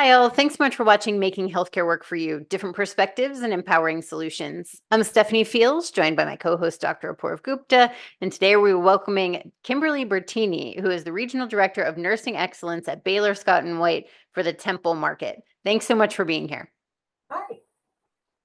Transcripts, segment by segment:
Hi, all. Thanks so much for watching Making Healthcare Work for You, Different Perspectives and Empowering Solutions. I'm Stephanie Fields, joined by my co-host, Dr. Apoorv Gupta, and today we're welcoming Kimberly Bertini, who is the Regional Director of Nursing Excellence at Baylor Scott & White for the Temple market. Thanks so much for being here. Hi.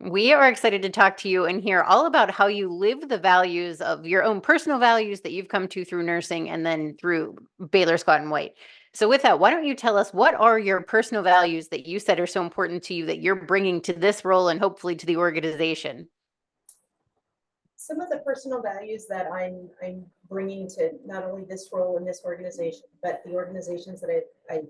We are excited to talk to you and hear all about how you live the values of your own personal values that you've come to through nursing and then through Baylor Scott & White. So with that, why don't you tell us what are your personal values that you said are so important to you that you're bringing to this role and hopefully to the organization? Some of the personal values that I'm bringing to not only this role in this organization, but the organizations that I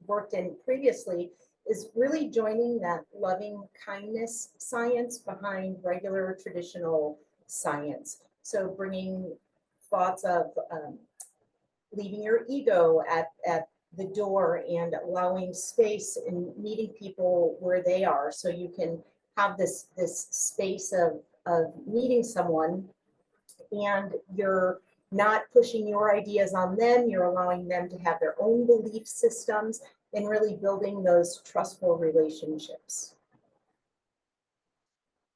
worked in previously is really joining that loving kindness science behind regular traditional science. So bringing thoughts of leaving your ego at the door and allowing space and meeting people where they are, so you can have this space of meeting someone and you're not pushing your ideas on them, you're allowing them to have their own belief systems and really building those trustful relationships.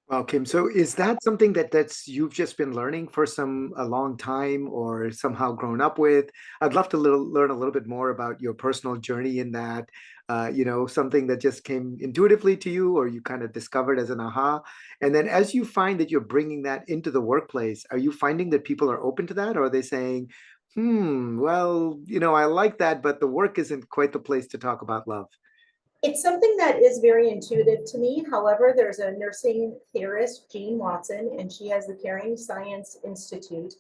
Well, Kim, so is that something that's you've just been learning for a long time or somehow grown up with? I'd love to learn a little bit more about your personal journey in that, something that just came intuitively to you or you kind of discovered as an aha. And then as you find that you're bringing that into the workplace, are you finding that people are open to that? Or are they saying, well, I like that, but the work isn't quite the place to talk about love? It's something that is very intuitive to me. However, there's a nursing theorist, Jean Watson, and she has the Caring Science Institute.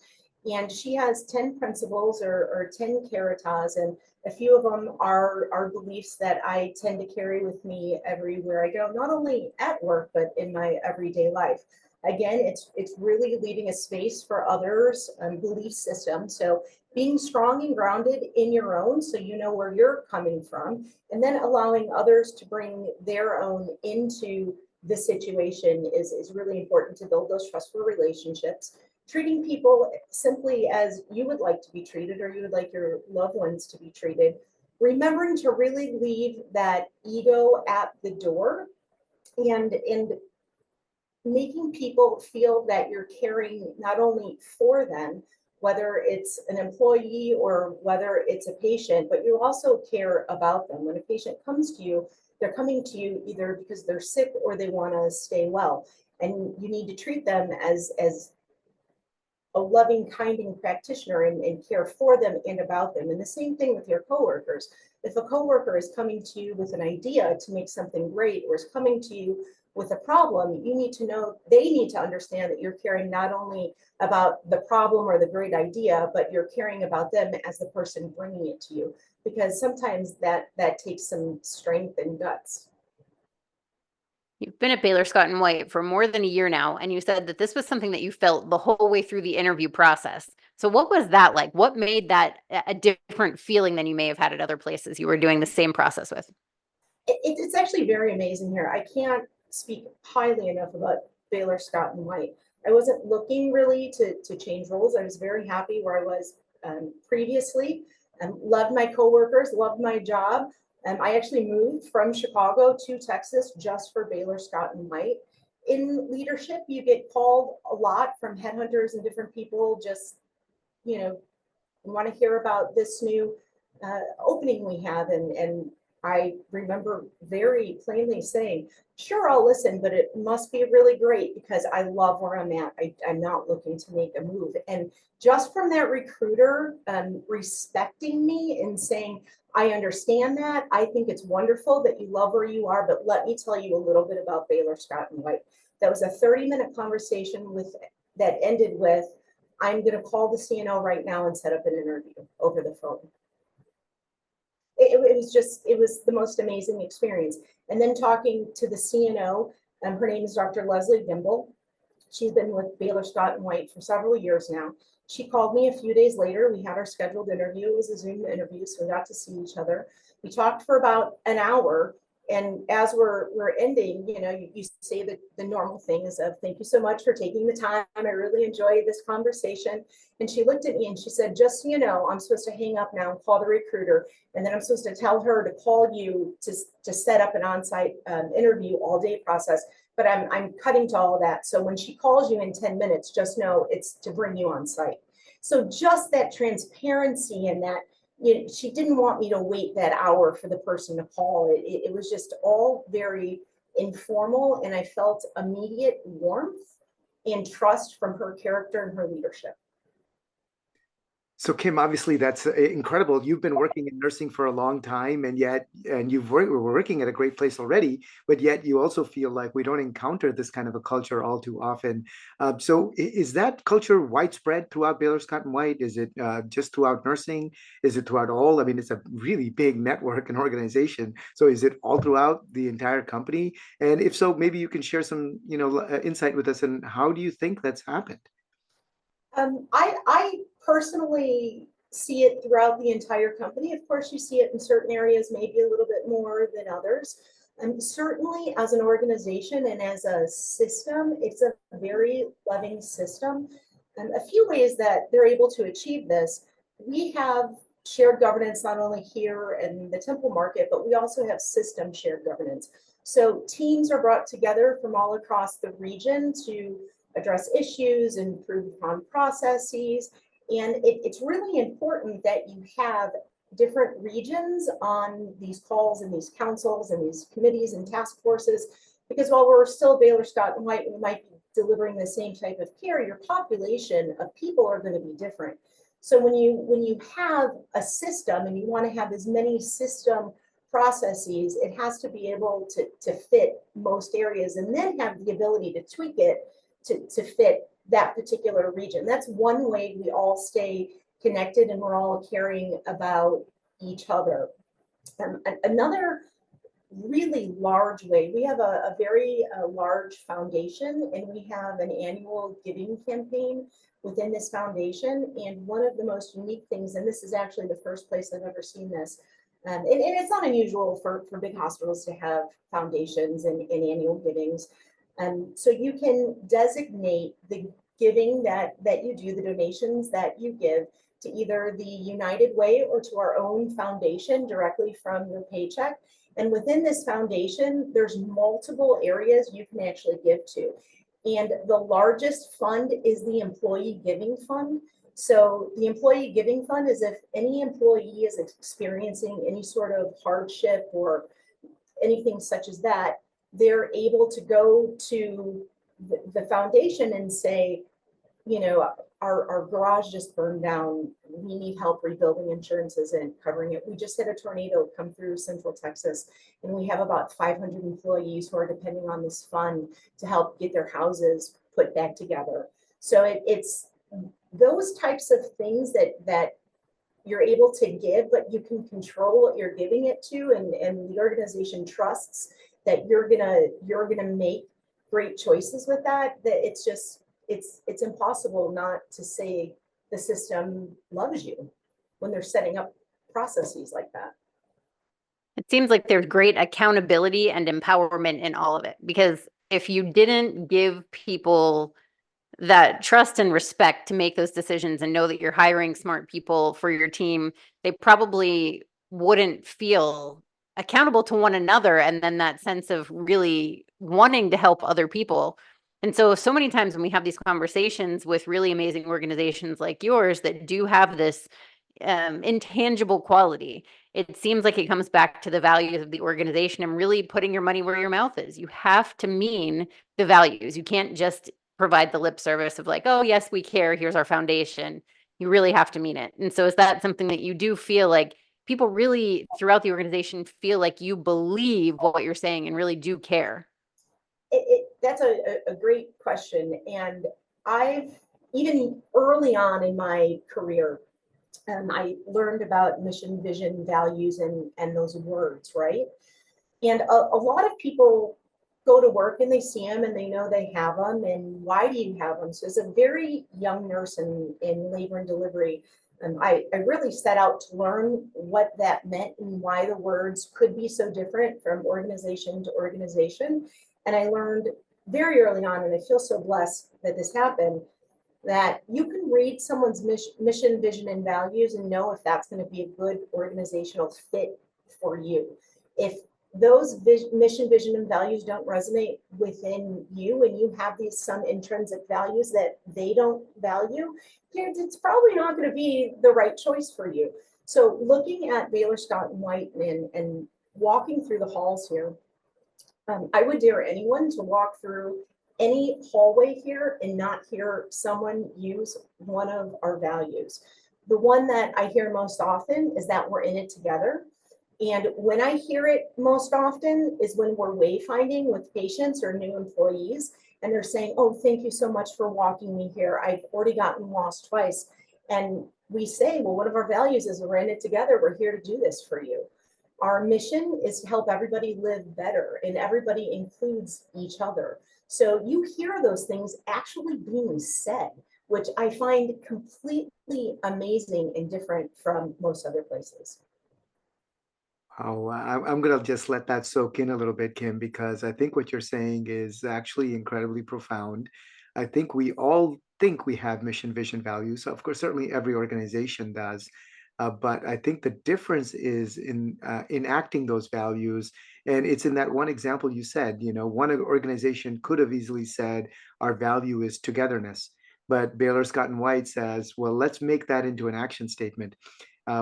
And she has 10 principles or 10 karatas, and a few of them are beliefs that I tend to carry with me everywhere I go, not only at work, but in my everyday life. Again, it's really leaving a space for others' belief system. So being strong and grounded in your own, so you know where you're coming from, and then allowing others to bring their own into the situation is really important to build those trustful relationships. Treating people simply as you would like to be treated or you would like your loved ones to be treated. Remembering to really leave that ego at the door and making people feel that you're caring not only for them, whether it's an employee or whether it's a patient, but you also care about them. When a patient comes to you, they're coming to you either because they're sick or they want to stay well. And you need to treat them as a loving, kinding practitioner and care for them and about them. And the same thing with your coworkers. If a coworker is coming to you with an idea to make something great or is coming to you with a problem, you need to know, they need to understand that you're caring not only about the problem or the great idea, but you're caring about them as the person bringing it to you. Because sometimes that takes some strength and guts. You've been at Baylor Scott & White for more than a year now, and you said that this was something that you felt the whole way through the interview process. So what was that like? What made that a different feeling than you may have had at other places you were doing the same process with? It's actually very amazing here. I can't speak highly enough about Baylor Scott & White. I wasn't looking really to change roles. I was very happy where I was previously. Loved my coworkers, loved my job. I actually moved from Chicago to Texas just for Baylor Scott & White. In leadership, you get called a lot from headhunters and different people, just, want to hear about this new opening we have. And I remember very plainly saying, sure, I'll listen, but it must be really great because I love where I'm at. I'm not looking to make a move. And just from that recruiter respecting me and saying, I understand that. I think it's wonderful that you love where you are, but let me tell you a little bit about Baylor Scott & White. That was a 30-minute conversation that ended with, I'm going to call the CNO right now and set up an interview over the phone. It was the most amazing experience. And then talking to the CNO, her name is Dr. Leslie Gimble. She's been with Baylor Scott & White for several years now. She called me a few days later. We had our scheduled interview. It was a Zoom interview, so we got to see each other. We talked for about an hour, And as we're ending, you say the normal things of thank you so much for taking the time. I really enjoyed this conversation. And she looked at me and she said, just so you know, I'm supposed to hang up now and call the recruiter. And then I'm supposed to tell her to call you to set up an on-site interview all day process. But I'm cutting to all of that. So when she calls you in 10 minutes, just know it's to bring you on site. So just that transparency and that, she didn't want me to wait that hour for the person to call. It was just all very informal, and I felt immediate warmth and trust from her character and her leadership. So Kim, obviously that's incredible. You've been working in nursing for a long time, and we're working at a great place already, but yet you also feel like we don't encounter this kind of a culture all too often. So is that culture widespread throughout Baylor Scott and White? Is it just throughout nursing? Is it throughout all? I mean, it's a really big network and organization. So is it all throughout the entire company? And if so, maybe you can share some, insight with us. And how do you think that's happened? I personally see it throughout the entire company. Of course, you see it in certain areas, maybe a little bit more than others. Certainly as an organization and as a system, it's a very loving system. A few ways that they're able to achieve this, we have shared governance not only here in the Temple market, but we also have system shared governance. So teams are brought together from all across the region to address issues, improve upon processes. And it's really important that you have different regions on these calls and these councils and these committees and task forces, because while we're still Baylor Scott and White, we might be delivering the same type of care, your population of people are going to be different. So when you have a system and you want to have as many system processes, it has to be able to fit most areas and then have the ability to tweak it to fit that particular region. That's one way we all stay connected and we're all caring about each other. Another really large way, we have a very large foundation, and we have an annual giving campaign within this foundation. And one of the most unique things, and this is actually the first place I've ever seen this, and it's not unusual for big hospitals to have foundations and annual givings. So you can designate the giving that you do, the donations that you give to either the United Way or to our own foundation directly from your paycheck. And within this foundation, there's multiple areas you can actually give to. And the largest fund is the Employee Giving Fund. So the Employee Giving Fund is if any employee is experiencing any sort of hardship or anything such as that, they're able to go to the foundation and say, our garage just burned down. We need help rebuilding. Insurance isn't covering it. We just had a tornado come through Central Texas, and we have about 500 employees who are depending on this fund to help get their houses put back together. So it's those types of things that you're able to give, but you can control what you're giving it to, and the organization trusts that you're gonna make great choices with that. That it's impossible not to say the system loves you when they're setting up processes like that. It seems like there's great accountability and empowerment in all of it, because if you didn't give people that trust and respect to make those decisions and know that you're hiring smart people for your team, they probably wouldn't feel accountable to one another, and then that sense of really wanting to help other people. And so many times when we have these conversations with really amazing organizations like yours that do have this intangible quality, it seems like it comes back to the values of the organization and really putting your money where your mouth is. You have to mean the values. You can't just provide the lip service of like, oh, yes, we care. Here's our foundation. You really have to mean it. And so is that something that you do feel like people really throughout the organization feel like you believe what you're saying and really do care? That's a great question. And I've, even early on in my career, I learned about mission, vision, values, and those words, right? And a lot of people go to work and they see them and they know they have them. And why do you have them? So as a very young nurse in labor and delivery, I really set out to learn what that meant and why the words could be so different from organization to organization. And I learned very early on, and I feel so blessed that this happened, that you can read someone's mission, vision, and values and know if that's going to be a good organizational fit for you. If those mission, vision, and values don't resonate within you, and you have these some intrinsic values that they don't value, it's probably not going to be the right choice for you. So looking at Baylor Scott and White and walking through the halls here, I would dare anyone to walk through any hallway here and not hear someone use one of our values. The one that I hear most often is that we're in it together. And when I hear it most often is when we're wayfinding with patients or new employees, and they're saying, oh, thank you so much for walking me here. I've already gotten lost twice. And we say, well, one of our values is we're in it together. We're here to do this for you. Our mission is to help everybody live better, and everybody includes each other. So you hear those things actually being said, which I find completely amazing and different from most other places. Oh, I'm going to just let that soak in a little bit, Kim, because I think what you're saying is actually incredibly profound. I think we all think we have mission, vision, values. Of course, certainly every organization does. But I think the difference is in enacting those values. And it's in that one example you said, one organization could have easily said, our value is togetherness. But Baylor Scott and White says, well, let's make that into an action statement.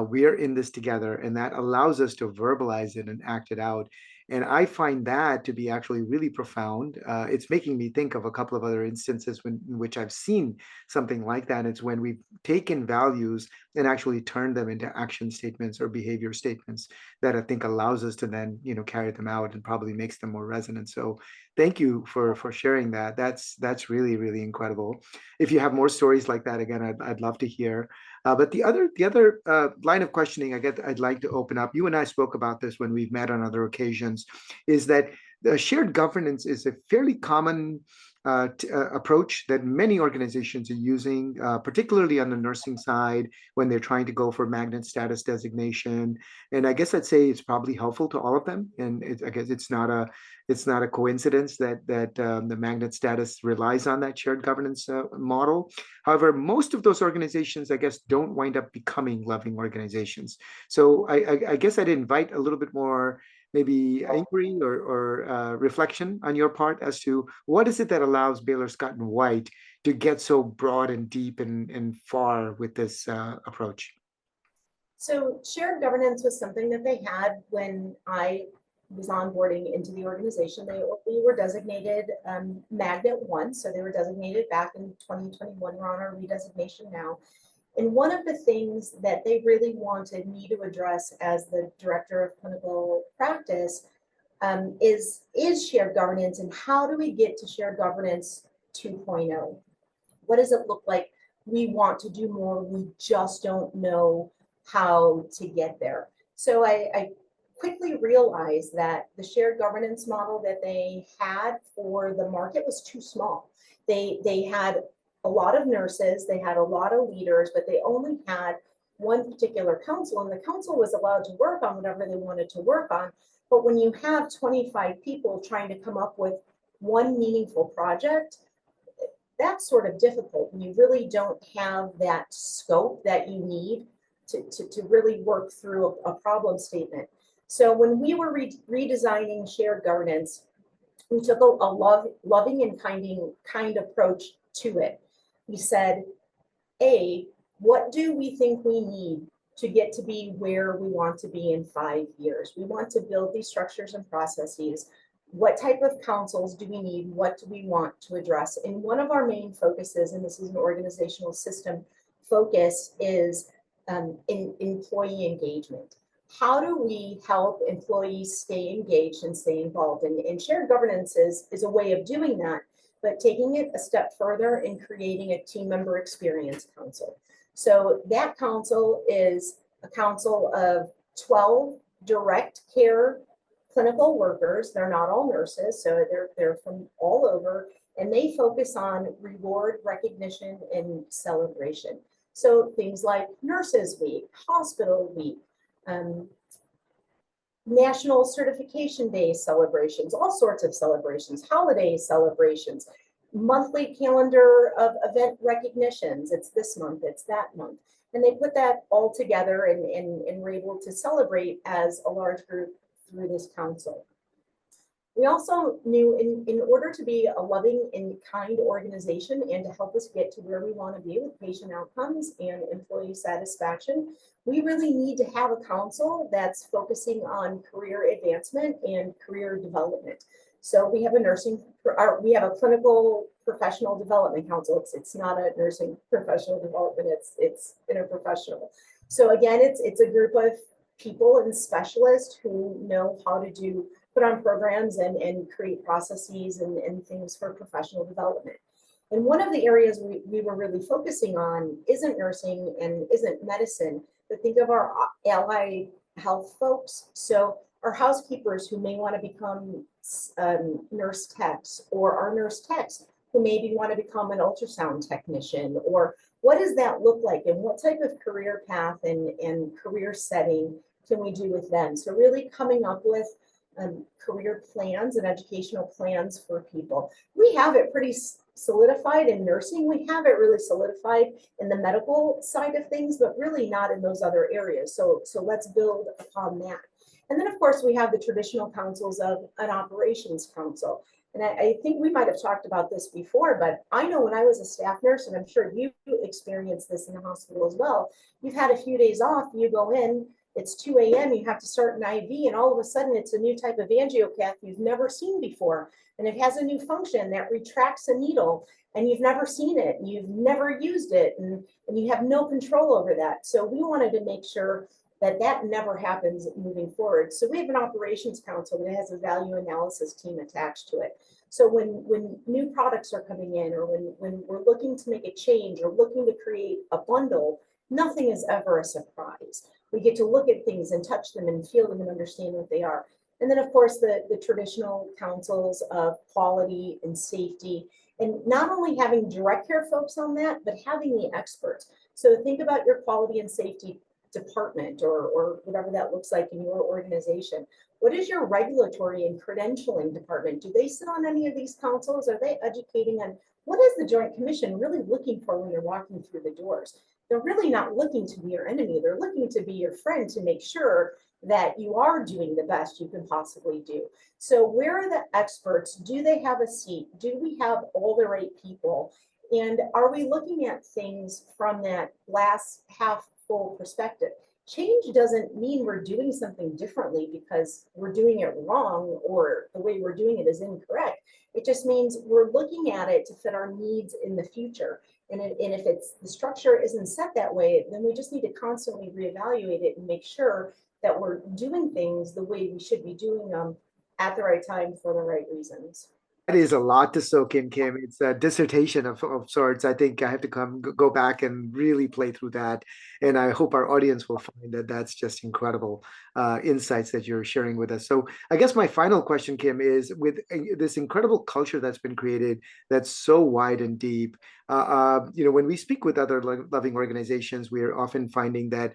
We are in this together, and that allows us to verbalize it and act it out. And I find that to be actually really profound. It's making me think of a couple of other instances in which I've seen something like that. It's when we've taken values and actually turned them into action statements or behavior statements that I think allows us to then, carry them out and probably makes them more resonant. So thank you for sharing that. That's really, really incredible. If you have more stories like that, again, I'd love to hear. But the other line of questioning I'd like to open up. You and I spoke about this when we've met on other occasions, is that shared governance is a fairly common approach that many organizations are using, particularly on the nursing side when they're trying to go for magnet status designation. And I guess I'd say it's probably helpful to all of them. And I guess it's not a coincidence that the magnet status relies on that shared governance model. However, most of those organizations, I guess, don't wind up becoming loving organizations. So I guess I'd invite a little bit more maybe inquiry or reflection on your part as to what is it that allows Baylor Scott and White to get so broad and deep and far with this approach. So shared governance was something that they had when I was onboarding into the organization. We were designated Magnet 1, so they were designated back in 2021. We're on our redesignation now. And one of the things that they really wanted me to address as the director of clinical practice is shared governance, and how do we get to shared governance 2.0? What does it look like? We want to do more, we just don't know how to get there. So I quickly realized that the shared governance model that they had for the market was too small. They had a lot of nurses, they had a lot of leaders, but they only had one particular council, and the council was allowed to work on whatever they wanted to work on. But when you have 25 people trying to come up with one meaningful project, that's sort of difficult when you really don't have that scope that you need to really work through a problem statement. So when we were redesigning shared governance, we took a loving and kind approach to it. We said, A, what do we think we need to get to be where we want to be in 5 years? We want to build these structures and processes. What type of councils do we need? What do we want to address? And one of our main focuses, and this is an organizational system focus, is in employee engagement. How do we help employees stay engaged and stay involved? And shared governance is a way of doing that, but taking it a step further and creating a team member experience council. So that council is a council of 12 direct care clinical workers. They're not all nurses, so they're from all over, and they focus on reward, recognition, and celebration. So things like Nurses Week, Hospital Week, National Certification Day celebrations, all sorts of celebrations, holiday celebrations, monthly calendar of event recognitions. It's this month, it's that month. And they put that all together and were able to celebrate as a large group through this council. We also knew in order to be a loving and kind organization and to help us get to where we want to be with patient outcomes and employee satisfaction, we really need to have a council that's focusing on career advancement and career development. So we have we have a clinical professional development council. It's not a nursing professional development, it's interprofessional. So again, it's a group of people and specialists who know how to put on programs and create processes and things for professional development. And one of the areas we were really focusing on isn't nursing and isn't medicine, but think of our allied health folks. So our housekeepers who may want to become nurse techs, or our nurse techs who maybe want to become an ultrasound technician, or what does that look like and what type of career path and career setting can we do with them? So really coming up with career plans and educational plans for people. We have it pretty solidified in nursing. We have it really solidified in the medical side of things, but really not in those other areas. So let's build upon that. And then of course we have the traditional councils of an operations council. And I think we might have talked about this before, but I know when I was a staff nurse, and I'm sure you experienced this in the hospital as well, you've had a few days off, you go in, it's 2 a.m., you have to start an IV, and all of a sudden it's a new type of angiocath you've never seen before. And it has a new function that retracts a needle, and you've never seen it, and you've never used it, and you have no control over that. So we wanted to make sure that that never happens moving forward. So we have an operations council that has a value analysis team attached to it. So when new products are coming in, or when we're looking to make a change or looking to create a bundle, nothing is ever a surprise. We get to look at things and touch them and feel them and understand what they are. And then of course the traditional councils of quality and safety, and not only having direct care folks on that, but having the experts. So think about your quality and safety department, or whatever that looks like in your organization. What is your regulatory and credentialing department? Do they sit on any of these councils? Are they educating on what is the Joint Commission really looking for when they're walking through the doors? They're really not looking to be your enemy. They're looking to be your friend to make sure that you are doing the best you can possibly do. So where are the experts? Do they have a seat? Do we have all the right people? And are we looking at things from that glass half full perspective? Change doesn't mean we're doing something differently because we're doing it wrong or the way we're doing it is incorrect. It just means we're looking at it to fit our needs in the future. And if the structure isn't set that way, then we just need to constantly reevaluate it and make sure that we're doing things the way we should be doing them at the right time for the right reasons. That is a lot to soak in, Kim. It's a dissertation of sorts. I think I have to go back and really play through that. And I hope our audience will find that that's just incredible insights that you're sharing with us. So I guess my final question, Kim, is with this incredible culture that's been created that's so wide and deep, when we speak with other loving organizations, we are often finding that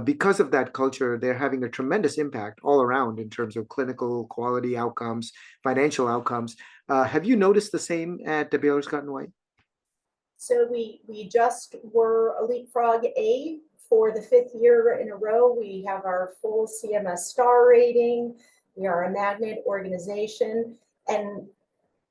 because of that culture, they're having a tremendous impact all around in terms of clinical quality outcomes, financial outcomes. Have you noticed the same at the Baylor Scott & White? So we just were a Leapfrog A for the 5th year in a row. We have our full CMS star rating. We are a magnet organization, and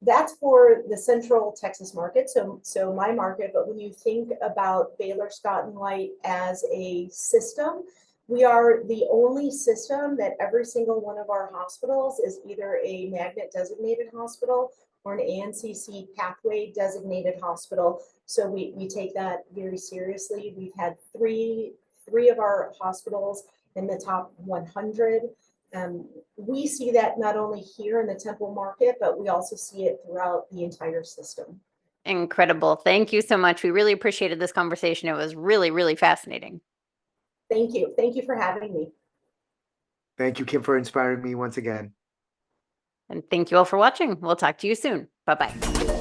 that's for the Central Texas market, so my market. But when you think about Baylor Scott & White as a system, we are the only system that every single one of our hospitals is either a magnet designated hospital or an ANCC pathway designated hospital. So we take that very seriously. We've had three of our hospitals in the top 100. We see that not only here in the Temple market, but we also see it throughout the entire system. Incredible. Thank you so much. We really appreciated this conversation. It was really, really fascinating. Thank you. Thank you for having me. Thank you, Kim, for inspiring me once again. And thank you all for watching. We'll talk to you soon. Bye-bye.